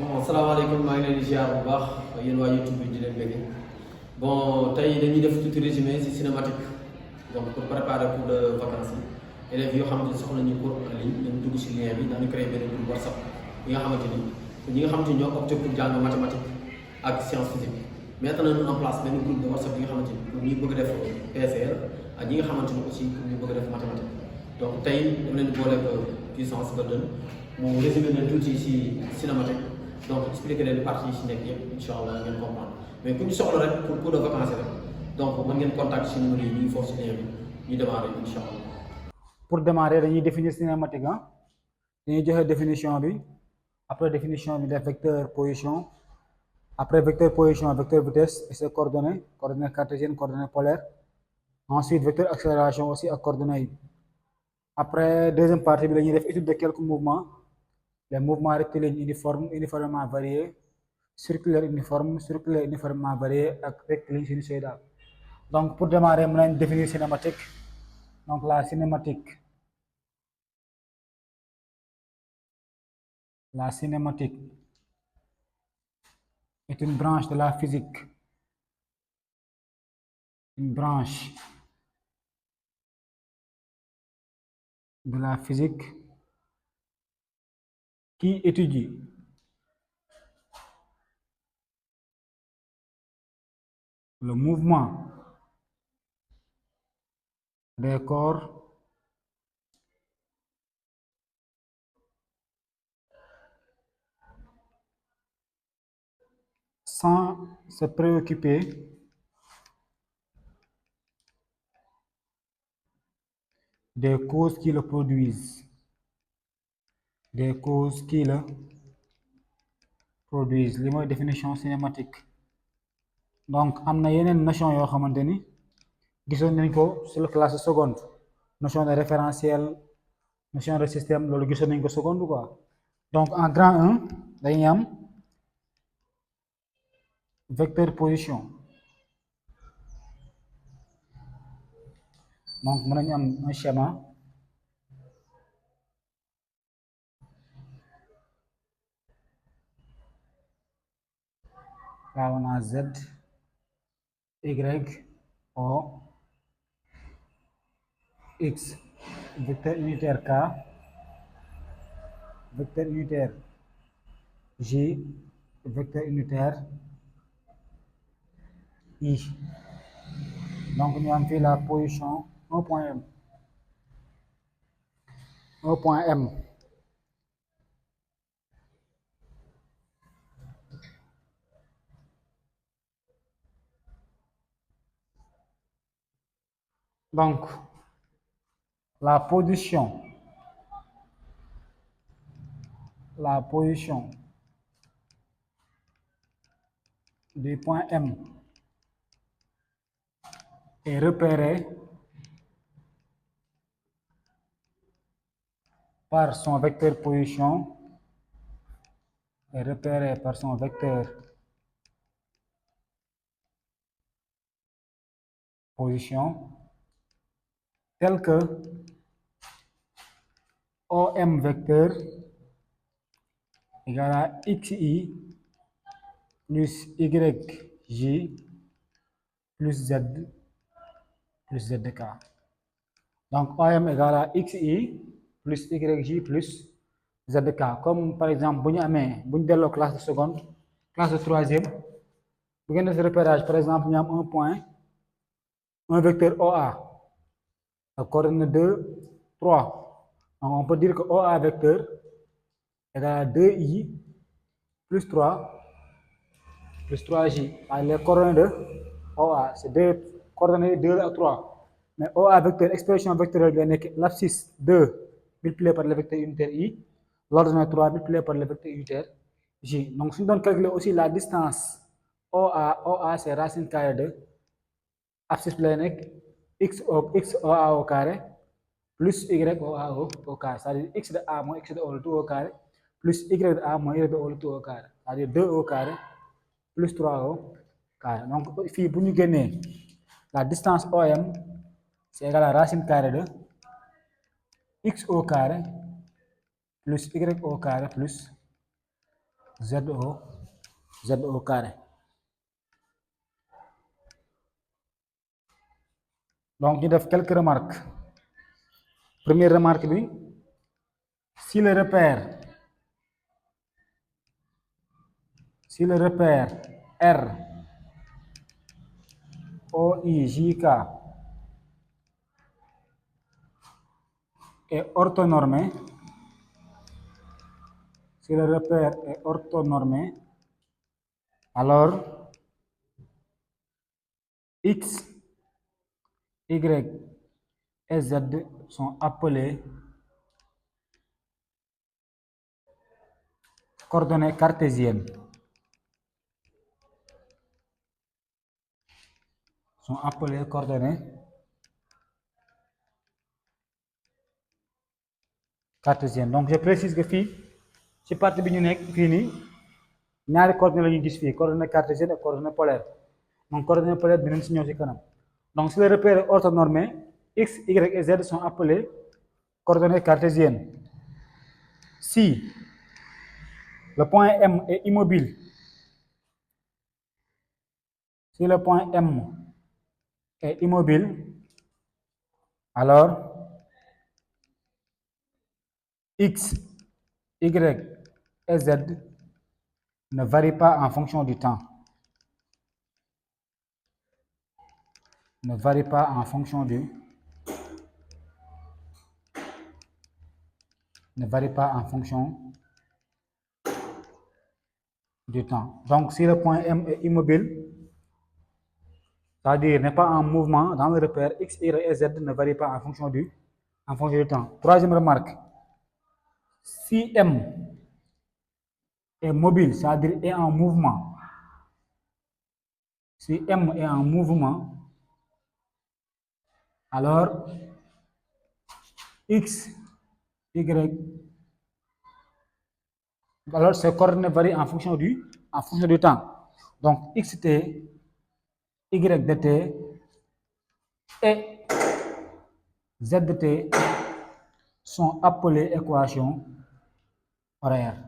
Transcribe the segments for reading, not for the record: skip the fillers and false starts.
bon salaamaaleykum maa ngi leen di ziar bu baax yéen waa YouTube bi di leen bëgg bon tey dañuy def tuuti résumé ci cinématique donc pour préparer cours de vacances yi élèves yoo xamante ni soxla nañu cours en ligne dañu dugg ci lien bi dañu créé benn groupe WhatsApp bi nga xamante ni ñi nga xamante ni ñoo opté pour jàng mathématique ak science physique mettre nañu en place benn groupe de WhatsApp bi nga xamante ni pour ñi bëgg def PCR ak ñi nga xamante ni aussi pour ñu bëgg def mathématique donc tey dama leen di booleeg puissance Golden mu résumé leen tuuti ci cinématique. Donc expliquer leen parties yi si nekk yëpp incha allah ngeen comprendre mais ku ñu soxla rek pour cours de vacances rek donc mën ngeen contact si numéro yi ñu ngi foofu si lien bi ñu démarrer incha allah. Pour démarrer dañuy définir cinématique dañuy joxe définition bi après définition bi def vecteur position après vecteur position vecteur vitesse et ses coordonnées cartésiennes coordonnées polaires ensuite vecteur accélération aussi ak coordonnées yi après deuxième partie bi dañuy def étude de quelques mouvements. Les mouvements rectilignes uniformément variés, circulaires uniformément variés et rectilignes sinusoïdales. Donc, pour démarrer, on a une définition cinématique. Donc, la cinématique est une branche de la physique. Une branche de la physique qui étudie le mouvement des corps sans se préoccuper des causes qui le produisent. Des causes qui le produisent. C'est la définition cinématique. Donc, il y a une notion qui sur la classe seconde. Notion de référentiel, notion de système, c'est la seconde. Donc, en grand 1, il y a un vecteur position. Donc, il y a un schéma. Là, on a Z, Y, O, X, vecteur unitaire K, vecteur unitaire J, vecteur unitaire I. Donc, nous avons fait la position 1 point M. 1 point M. Donc, la position du point M est repérée par son vecteur position tel que OM vecteur égale à XI plus YJ plus ZK. Donc, OM égale à XI plus YJ plus ZK. Comme par exemple, si nous avons la classe de seconde, classe de troisième, vous avez ce repérage, par exemple, nous avons un point, un vecteur OA, la coordonnée 2, 3. Donc, on peut dire que OA vecteur égale à 2I plus 3 plus 3J. Les coordonnées de OA, c'est 2 coordonnées 2 à 3. Mais OA vecteur, expression vectorielle, l'abscisse 2 multiplié par le vecteur unitaire I, l'ordonnée 3 multiplié par le vecteur unitaire J. Donc, si nous devons calculer aussi la distance OA c'est racine carrée de abscisse plénique X OA au carré plus Y OA au carré. C'est-à-dire X de A moins X de O le tout au carré plus Y de A moins Y de O le tout au carré. C'est-à-dire 2 au carré plus 3 au carré. Donc, ici, pour nous gagner la distance OM, c'est égal à racine carrée de X au carré plus Y au carré plus Z au carré. Donc, nous avons quelques remarques. Première remarque, oui. Si le repère R O I J K est orthonormé, si le repère est orthonormé, alors X, Y et Z sont appelés coordonnées cartésiennes. Sont appelées coordonnées cartésiennes. Donc je précise que fii ci partie bi ñu nekk fii nii ñaari coordonnées la ñuy gis fii coordonnée cartésienne et coordonnée polaire. Donc coordonnée polaire dinañ si ñëw ci kanam. Donc si le repère est orthonormé, X, Y et Z sont appelés coordonnées cartésiennes. Si le point M est immobile, si le point M est immobile, alors X, Y et Z ne varient pas en fonction du temps. Ne varient pas en fonction du temps. Donc, si le point M est immobile, c'est-à-dire n'est pas en mouvement dans le repère, X, Y et Z ne varient pas en fonction du temps. Troisième remarque, si M est mobile, c'est-à-dire est en mouvement, si M est en mouvement, alors X, Y, alors ces coordonnées varient en fonction du temps. Donc xt, y de t et z de t sont appelées équations horaires.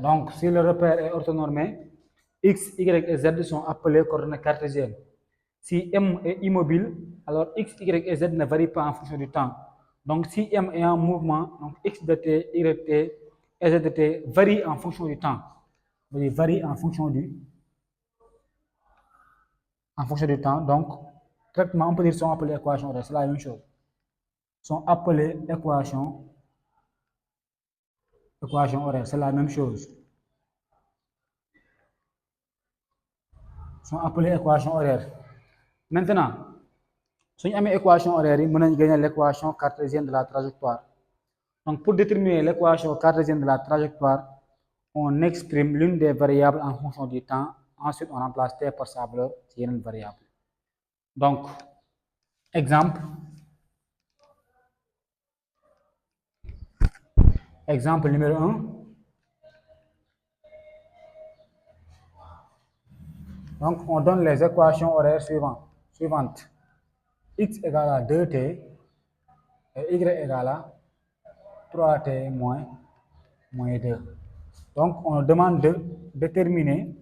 Donc si le repère est orthonormé, X, Y et Z sont appelés coordonnées cartésiennes. Si M est immobile, alors X, Y et Z ne varient pas en fonction du temps. Donc si M est en mouvement, donc X de t, Y de t et Z de t varient en fonction du temps. Varient en fonction du temps. Donc, traitement, on peut dire sont appelés équations horaires, c'est la même chose. Sont appelés équations horaires, c'est la même chose. Sont appelés équations horaires. Maintenant, si on a une équation horaire, on peut gagner l'équation cartésienne de la trajectoire. Donc, pour déterminer l'équation cartésienne de la trajectoire, on exprime l'une des variables en fonction du temps. Ensuite, on remplace t par sa valeur qui est une variable. Donc, exemple numéro 1. Donc, on donne les équations horaires suivantes. X égale à 2t et Y égale à 3t moins 2. Donc, on demande de déterminer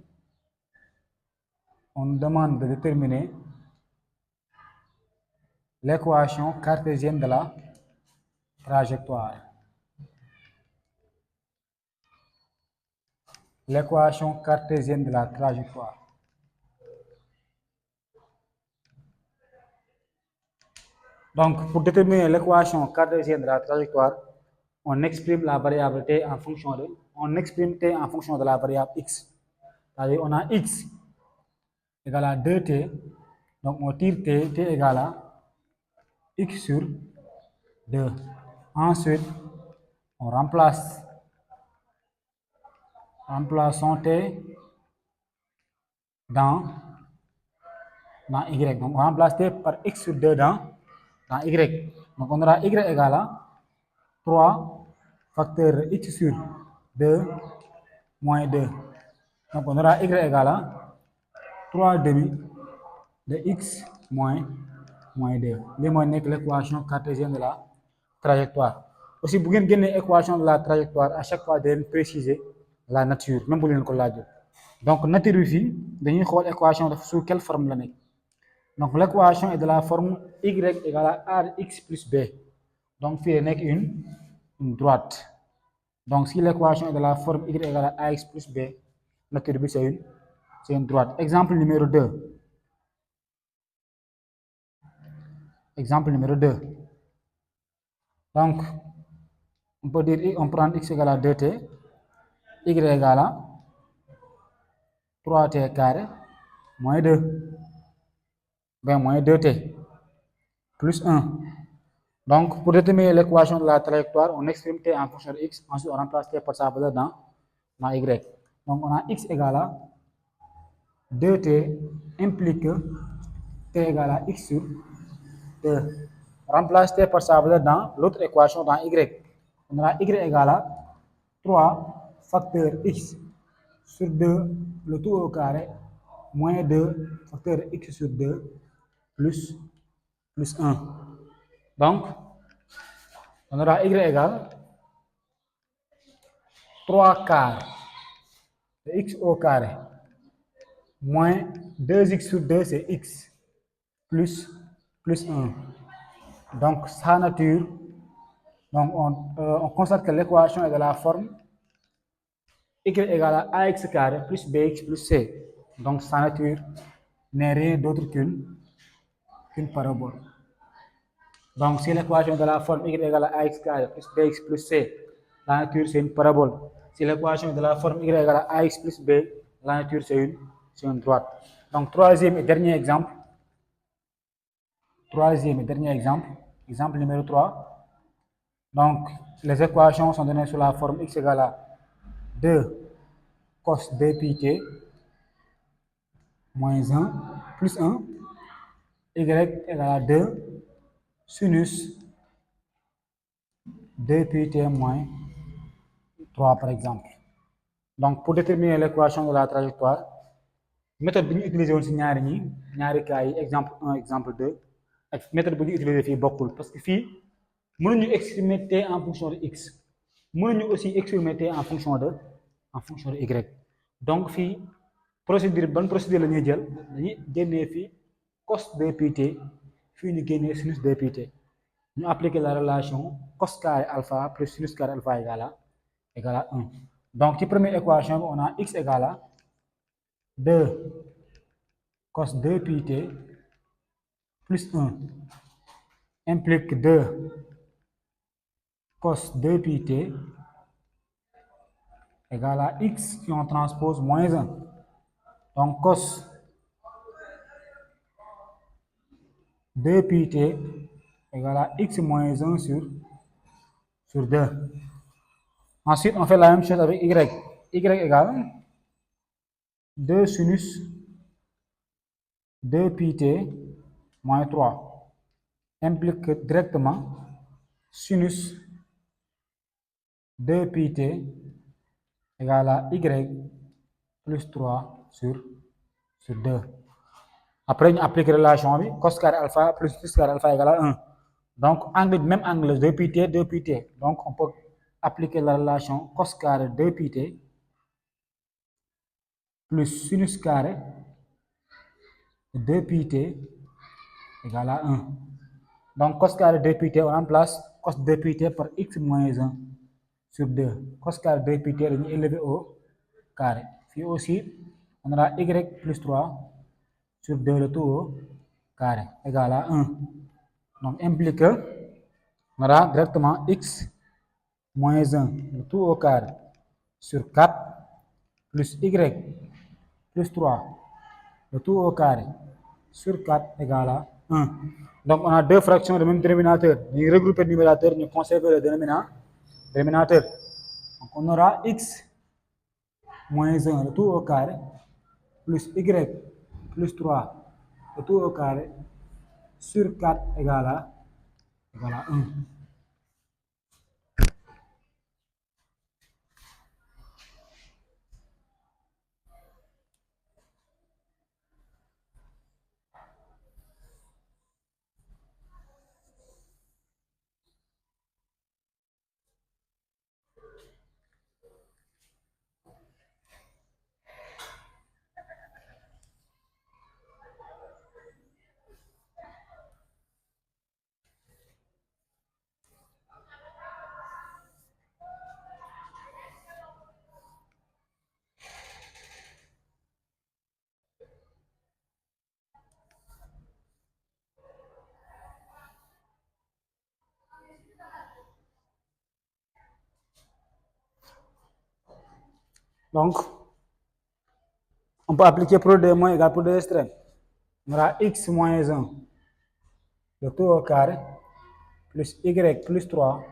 l'équation cartésienne de la trajectoire. L'équation cartésienne de la trajectoire. Donc, pour déterminer l'équation cartésienne de la trajectoire, on exprime la variable t en fonction de la variable x. C'est-à-dire, on a x égale à 2t, donc on tire t égale à x sur 2. Ensuite, on remplaçons t dans y. Donc, on remplace t par x sur 2 dans y. Donc, on aura y égale à 3 facteur x sur 2 moins 2. Donc, on aura y égale à 3 demi de x moins 2. lii mooy nekk l'équation cartésienne de la trajectoire. Aussi bu ngeen génnee équation de la trajectoire à chaque fois de leen préciser la nature même bu leen ko laajee. Donc nature bi fii dañuy xool équation def sous quelle forme la nekk. Donc l'équation est de la forme y égale à a de x plus b. Donc fii la nekk une droite. Donc si l'équation est de la forme y égale à ax plus b, nature bi c'est une droite. Exemple numéro 2. Exemple numéro 2. Donc on peut dire on prend x égale à 2t, y égale à 3t carré moins 2, bien moins 2t plus 1. Donc pour déterminer l'équation de la trajectoire, on exprime t en fonction de x, ensuite on remplace t par sa valeur dans y. Donc on a x égale à 2t implique t égale à x sur 2. Remplace t par sa valeur dans l'autre équation dans y. On aura y égale à 3 facteur x sur 2 le tout au carré moins 2 facteur x sur 2 plus 1. Donc on aura y égale 3 quarts de x au carré moins 2x sur 2 c'est x plus 1. Donc sa nature, donc on constate que l'équation est de la forme y égale à ax carré plus bx plus c. Donc sa nature n'est rien d'autre qu'une parabole. Donc si l'équation est de la forme y égale à ax carré plus bx plus c, la nature c'est une parabole. Si l'équation est de la forme y égale à ax plus b, la nature c'est une droite. Donc troisième et dernier exemple. Exemple numéro 3. Donc les équations sont données sous la forme x égale à 2 cos 2 pi t moins 1 plus 1, y égale à 2 sinus 2 pi t moins 3 par exemple. Donc pour déterminer l'équation de la trajectoire, méthode bi ñu utilisé woon si ñaari cas yi exemple 1 exemple 2 ak méthode bu ñu utilisé fii bokkul parce que fii mënuñu exprimer t en fonction de x, mënuñu aussi exprimer t en fonction de y. Donc fii ban procédure la ñuy jël dañuy génnee fii cos 2 pi t, fii ñu génnee sinus 2 pi t, ñu appliquer la relation cos carré alpha plus sinus carré alpha égale à 1. Donc ci première équation bi on a x égale à 2 cos 2 pi t plus 1 implique 2 cos 2 pi t égale à x si on transpose moins 1. Donc cos 2 pi t égale à x moins 1 sur 2. Ensuite, on fait la même chose avec y. Y égale 2 sinus 2 pi t moins 3 implique directement sinus 2 pi t égale à y plus 3 sur 2. Après, ñu applique relation bi cos carré alpha plus sinus carré alpha égale à 1. Donc même angle 2 pi t 2 pi t. Donc on peut appliquer la relation cos carré 2 pi t plus sinus carré 2 pi t égale à 1. Donc cos carré 2 pi t, on remplace cos 2 pi t par x moins 1 sur 2. Cos carré 2 pi t dañuy élevé au carré. Puis aussi, on aura y plus 3 sur 2 le tout au carré égale à 1. Donc implique on aura directement x moins 1 le tout au carré sur 4 plus y plus 3 le tout au carré sur 4 égale à 1. Donc on a deux fractions de même dénominateur. Nous regrouper le numérateur, nous conserver le dénominateur. Donc on aura x moins 1 le tout au carré plus y plus 3 le tout au carré sur 4 égale à 1. Donc, on peut appliquer produit de moins égal produit extrême. On aura x moins 1, le tout au carré, plus y plus 3,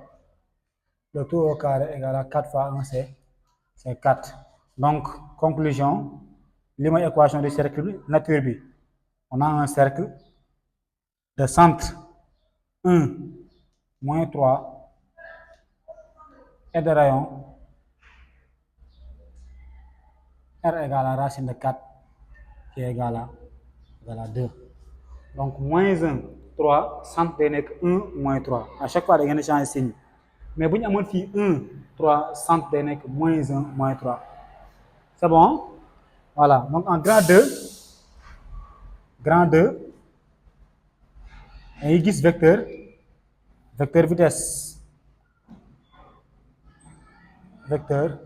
le tout au carré égale à 4 fois 1, c'est 4. Donc, conclusion, l'équation du cercle nature B. On a un cercle de centre 1, moins 3, et de rayon R égale à racine de 4, qui est égale à 2. Donc, moins 1, 3, centre de nek 1, moins 3. À chaque fois, il y a un change de signe. Mais si on a 1, 3, centre de nek moins 1, moins 3. C'est bon? Voilà. Donc, en grand 2, et il vecteur vitesse, vecteur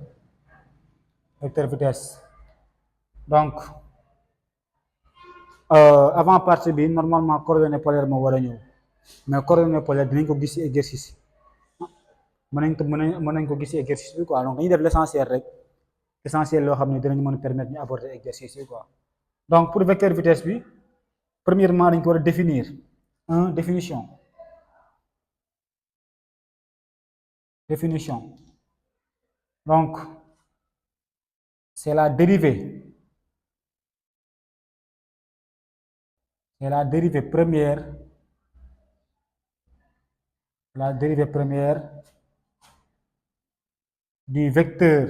vitesse. Donc, avant partie B, normalement, coordonnée polaire moo war a ñëw mais coordonnée polaire dinañ ko gis ci exercice mën nañ ko gis ci exercice bi quoi donc dañuy def l'essentiel rek essentiel loo xam ne dinañ mën a permettre ñu aborder exercice yi quoi. Donc pour vecteur vitesse bi premièrement dañ ko war a définir définition donc c'est la dérivée première du vecteur,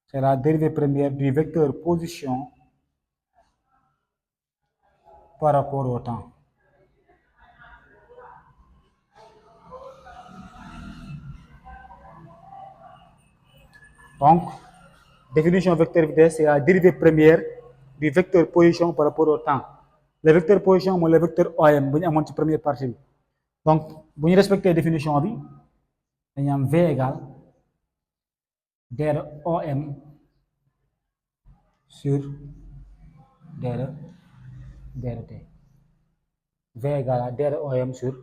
c'est la dérivée première du vecteur position par rapport au temps. Donc, définition vecteur vitesse, c'est la dérivée première du vecteur position par rapport au temps. Le vecteur position, c'est le vecteur OM, bu ñu amoon ci première partie bi. Donc, bu ñu respecter définition bi, dañu am V égale DOM sur DRT. V égale à DOM sur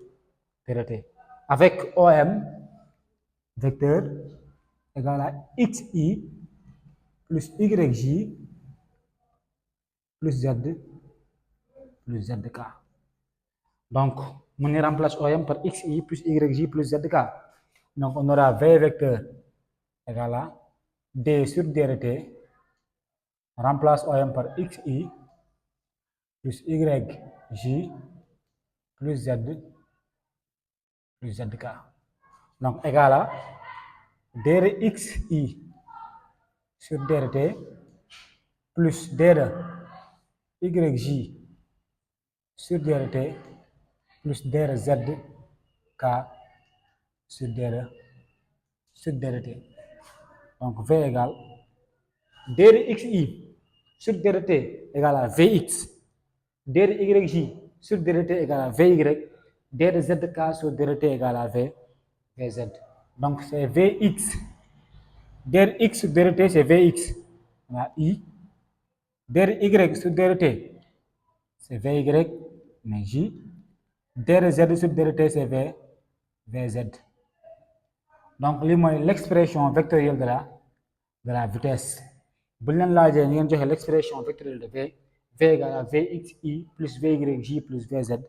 DRT. Avec OM, vecteur égale à XI plus YJ plus ZK. Donc, on remplace OM par XI plus YJ plus ZK. Donc, on aura V vecteur égale à D sur DRT. On remplace OM par XI plus YJ plus ZK. Donc, égale à DRXI sur DRT plus DRYJ sur DRT plus DRZK sur DRT. Donc, V égale DRXI sur DRT égale à VX. DRYJ sur DRT égale à VY. DRZK sur DRT égale à VZ. Donc, c'est VX. DRX sur DRT, c'est VX. On a I. DRY sur DRT, c'est VY, mais J. DRZ sur DRT, c'est VZ. Donc, l'expression vectorielle de la vitesse. Si vous avez l'expression vectorielle de V égale à VXI plus VYJ plus VZ.